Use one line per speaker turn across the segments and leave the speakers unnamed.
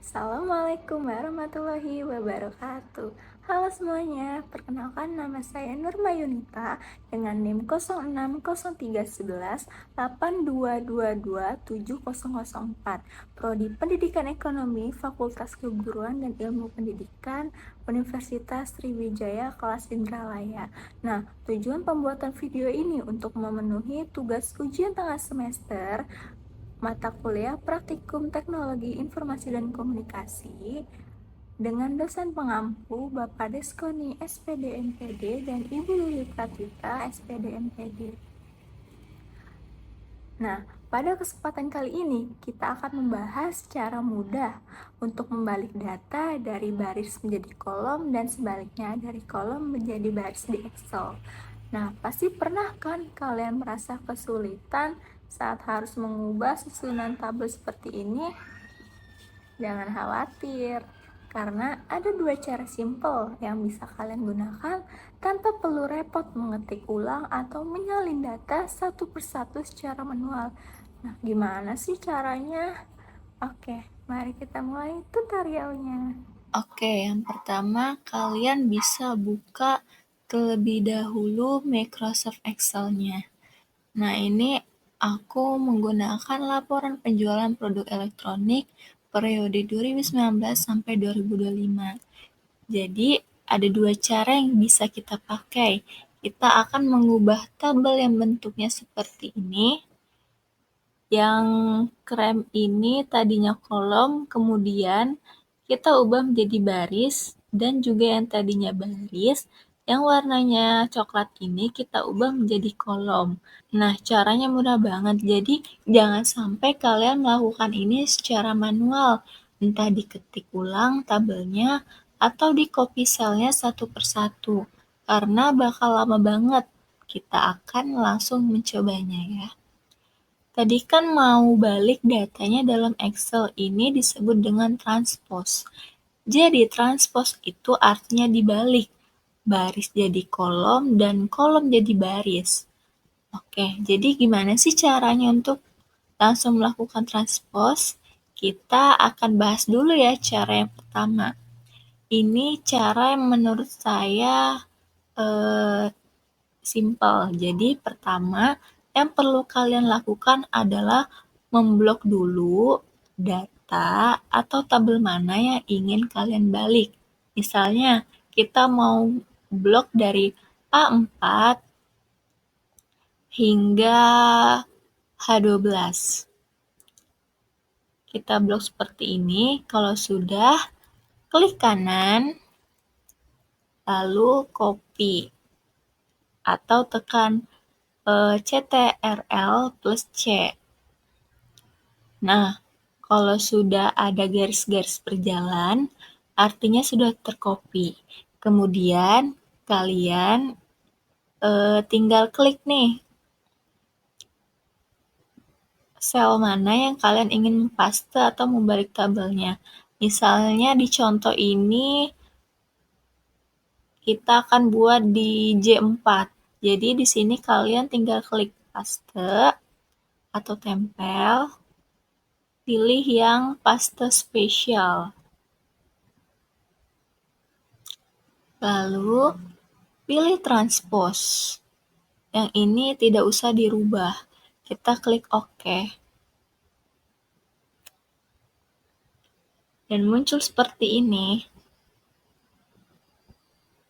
Assalamualaikum warahmatullahi wabarakatuh. Halo semuanya, perkenalkan nama saya Nurma Yunita dengan NIM 06031182227004, Prodi Pendidikan Ekonomi, Fakultas Keguruan dan Ilmu Pendidikan, Universitas Sriwijaya kelas Indralaya. Nah, tujuan pembuatan video ini untuk memenuhi tugas ujian tengah semester mata kuliah Praktikum Teknologi Informasi dan Komunikasi dengan dosen pengampu Bapak Deskoni SPD MPD dan Ibu Lili Pratita SPD MPD. Nah, pada kesempatan kali ini kita akan membahas cara mudah untuk membalik data dari baris menjadi kolom dan sebaliknya dari kolom menjadi baris di Excel. Nah, pasti pernah kan kalian merasa kesulitan saat harus mengubah susunan tabel seperti ini? Jangan khawatir, karena ada dua cara simple yang bisa kalian gunakan tanpa perlu repot mengetik ulang atau menyalin data satu persatu secara manual. Nah, gimana sih caranya? Oke, mari kita mulai tutorialnya.
Oke, yang pertama kalian bisa buka terlebih dahulu Microsoft Excel-nya. Nah, ini aku menggunakan laporan penjualan produk elektronik periode 2019 sampai 2025. Jadi, ada dua cara yang bisa kita pakai. Kita akan mengubah tabel yang bentuknya seperti ini. Yang krem ini tadinya kolom, kemudian kita ubah menjadi baris, dan juga yang tadinya baris, yang warnanya coklat ini kita ubah menjadi kolom. Nah, caranya mudah banget, jadi jangan sampai kalian melakukan ini secara manual, entah diketik ulang tabelnya atau di copy cell-nya satu persatu, karena bakal lama banget. Kita akan langsung mencobanya ya. Tadi kan mau balik datanya dalam Excel, ini disebut dengan transpose. Jadi transpose itu artinya dibalik, baris jadi kolom dan kolom jadi baris. Oke, jadi gimana sih caranya untuk langsung melakukan transpose? Kita akan bahas dulu ya cara yang pertama. Ini cara yang menurut saya simple. Jadi pertama, yang perlu kalian lakukan adalah memblok dulu data atau tabel mana yang ingin kalian balik. Misalnya, kita mau blok dari A4 hingga H12. Kita blok seperti ini. Kalau sudah, klik kanan, lalu copy. Atau tekan Ctrl+C. Nah, kalau sudah ada garis-garis berjalan, artinya sudah tercopy. Kemudian kalian tinggal klik nih sel mana yang kalian ingin paste atau membalik tabelnya. Misalnya di contoh ini kita akan buat di J4. Jadi di sini kalian tinggal klik paste atau tempel, pilih yang paste spesial. Lalu pilih transpose. Yang ini tidak usah dirubah. Kita klik OK. Dan muncul seperti ini.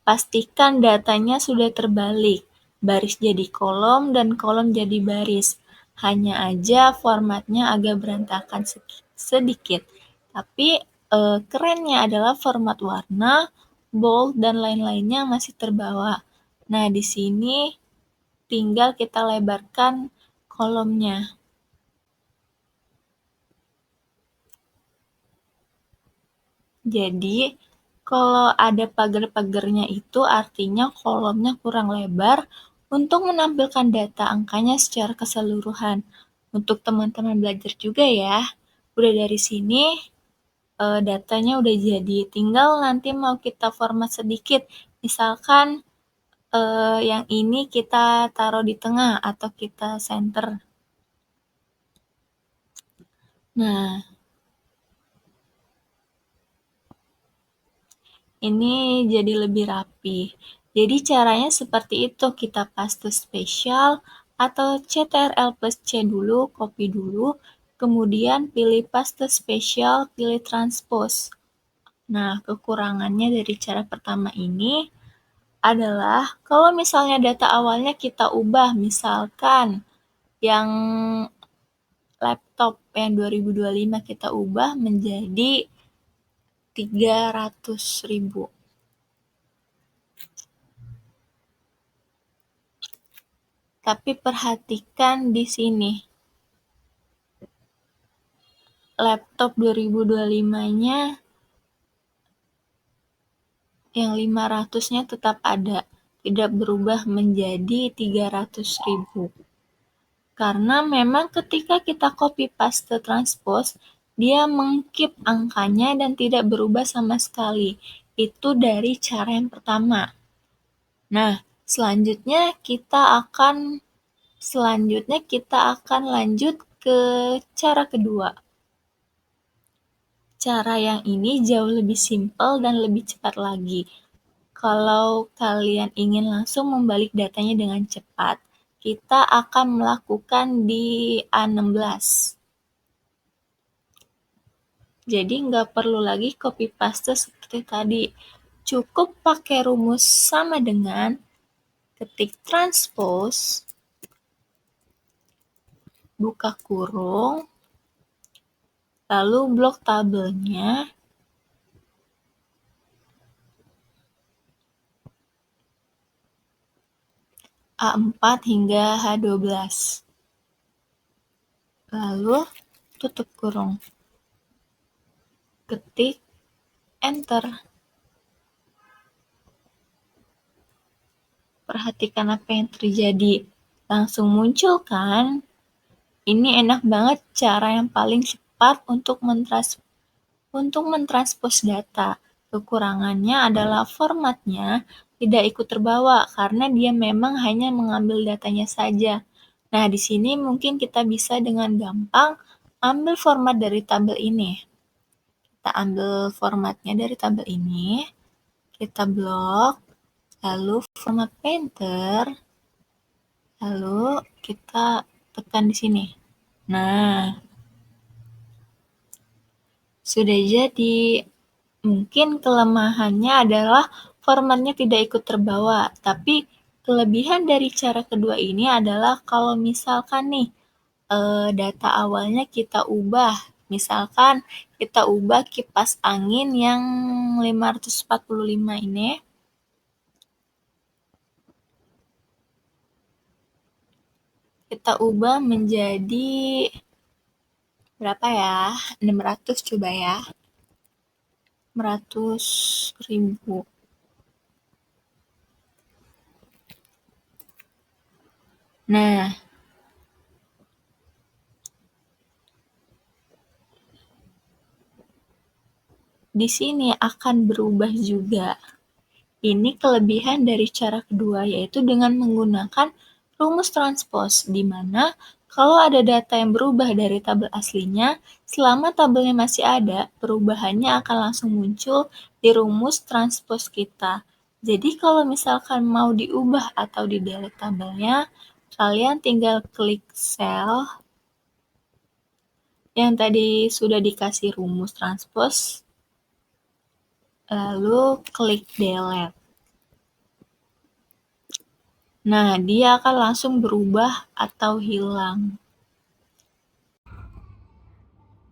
Pastikan datanya sudah terbalik. Baris jadi kolom dan kolom jadi baris. Hanya aja formatnya agak berantakan sedikit. Tapi kerennya adalah format warna, bold, dan lain-lainnya masih terbawa. Nah, di sini tinggal kita lebarkan kolomnya. Jadi, kalau ada pagar-pagarnya itu artinya kolomnya kurang lebar untuk menampilkan data angkanya secara keseluruhan. Untuk teman-teman belajar juga ya. Udah dari sini, datanya udah jadi. Tinggal nanti mau kita format sedikit. Misalkan yang ini kita taruh di tengah atau kita center. Nah, ini jadi lebih rapi. Jadi caranya seperti itu, kita paste spesial atau CTRL plus C dulu, copy dulu, kemudian pilih paste spesial, pilih transpose. Nah, kekurangannya dari cara pertama ini adalah kalau misalnya data awalnya kita ubah, misalkan yang laptop yang 2025 kita ubah menjadi 300.000. Tapi perhatikan di sini, laptop 2025-nya yang 500-nya tetap ada, tidak berubah menjadi 300.000. Karena memang ketika kita copy paste transpose, dia meng-keep angkanya dan tidak berubah sama sekali. Itu dari cara yang pertama. Nah, selanjutnya kita akan lanjut ke cara kedua. Cara yang ini jauh lebih simpel dan lebih cepat lagi. Kalau kalian ingin langsung membalik datanya dengan cepat, kita akan melakukan di A16. Jadi nggak perlu lagi copy paste seperti tadi. Cukup pakai rumus sama dengan ketik transpose, buka kurung, lalu blok tabelnya, A4 hingga H12. Lalu tutup kurung. Ketik enter. Perhatikan apa yang terjadi. Langsung muncul kan? Ini enak banget cara yang paling cepat untuk mentranspose data. Kekurangannya adalah formatnya tidak ikut terbawa karena dia memang hanya mengambil datanya saja. Nah, di sini mungkin kita bisa dengan gampang ambil format dari tabel ini. Kita ambil formatnya dari tabel ini, kita blok, lalu format painter, lalu kita tekan di sini. Nah, sudah jadi. Mungkin kelemahannya adalah formatnya tidak ikut terbawa, tapi kelebihan dari cara kedua ini adalah kalau misalkan nih data awalnya kita ubah, misalkan kita ubah kipas angin yang 545 ini, kita ubah menjadi berapa ya? 600 coba ya. 600.000. Nah, di sini akan berubah juga. Ini kelebihan dari cara kedua, yaitu dengan menggunakan rumus transpose, di mana kalau ada data yang berubah dari tabel aslinya, selama tabelnya masih ada, perubahannya akan langsung muncul di rumus transpose kita. Jadi kalau misalkan mau diubah atau di-delete tabelnya, kalian tinggal klik sel yang tadi sudah dikasih rumus transpose, lalu klik delete. Nah, dia akan langsung berubah atau hilang.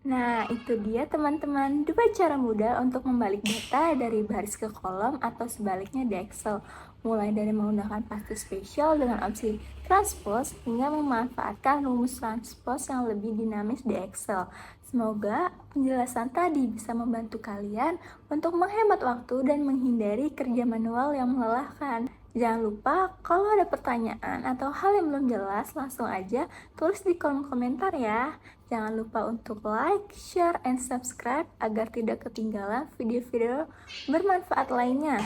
Nah, itu dia teman-teman, 2 cara mudah untuk membalik data dari baris ke kolom atau sebaliknya di Excel. Mulai dari menggunakan paste spesial dengan opsi transpose hingga memanfaatkan rumus transpose yang lebih dinamis di Excel. Semoga penjelasan tadi bisa membantu kalian untuk menghemat waktu dan menghindari kerja manual yang melelahkan. Jangan lupa, kalau ada pertanyaan atau hal yang belum jelas, langsung aja tulis di kolom komentar ya. Jangan lupa untuk like, share, and subscribe agar tidak ketinggalan video-video bermanfaat lainnya.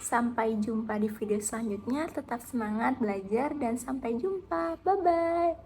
Sampai jumpa di video selanjutnya, tetap semangat belajar dan sampai jumpa. Bye-bye.